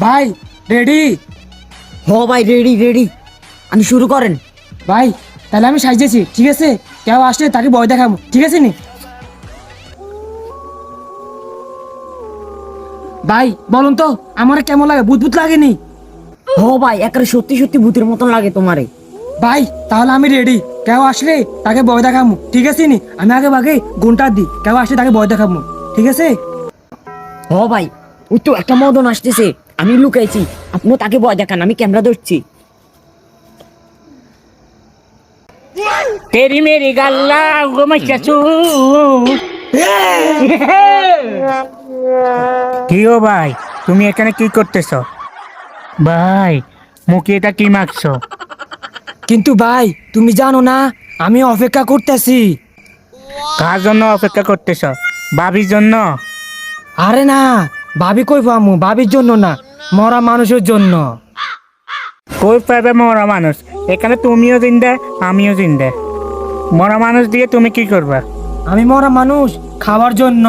ভাই রেডি? হ ভাই, রেডি রেডি, আমি শুরু করেন। ভাই তাহলে আমি সাজেছি, ঠিক আছে? কেউ আসলে তাকে ভয় দেখাবো, ঠিক আছে নি? ভাই বলুন তো আমার কেমন লাগে, ভূত ভূত লাগেনি? হ ভাই, একেবারে সত্যি সত্যি ভূতের মতন লাগে তোমারে। ভাই তাহলে আমি রেডি, কেউ আসলে তাকে ভয় দেখাবো, ঠিক আছে নি? আমি আগে ভাগে ঘন্টা দিই, কেউ আসলে তাকে ভয় দেখাবো, ঠিক আছে? হ ভাই, ওই তো একটা মদন আসতেছে, আমি লুকাইছি, আপনিও তাকে ভয় দেখান, আমি ক্যামেরা ধরছি। तेरी मेरी गल्ला वो मैं चाचू কি ও ভাই, তুমি এখানে কি করতেছো? ভাই মুখে এটা কি মাখছো? কিন্তু ভাই তুমি জানো না আমি অপেক্ষা করতেছি। কার জন্য অপেক্ষা করতেছো? ভাবির জন্য? আরে না, ভাবি কই পামু, ভাবির জন্য না, মরা মানুষের জন্য। কই পাবে মরা মানুষ? এখানে তুমিও জিন্দা, আমিও জিন্দা। মরা মানুষ দিয়ে তুমি কি করবা? আমি মরা মানুষ খাওয়ার জন্য।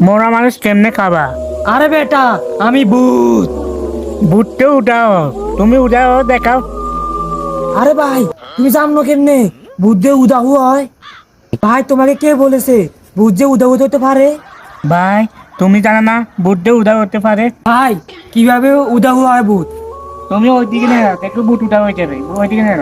মরা মানুষ কেমনে খাবা? আরে বেটা আমি ভূত। ভূতটা উঠাও, তুমি উঠাও দেখাও। আরে ভাই তুমি জানো কেমনে ভূত যে উদাহু হয়? ভাই তোমাকে কে বলেছে ভূত যে উদাহু হতে পারে? ভাই তুমি জানো না ভূতটা উঠা হতে পারে? ভাই কিভাবে উদাহু হয় ভূত? তুমি ওইদিকে নেই, একটু ভূত উঠা হয়ে যাবে, ওইদিকে নেই।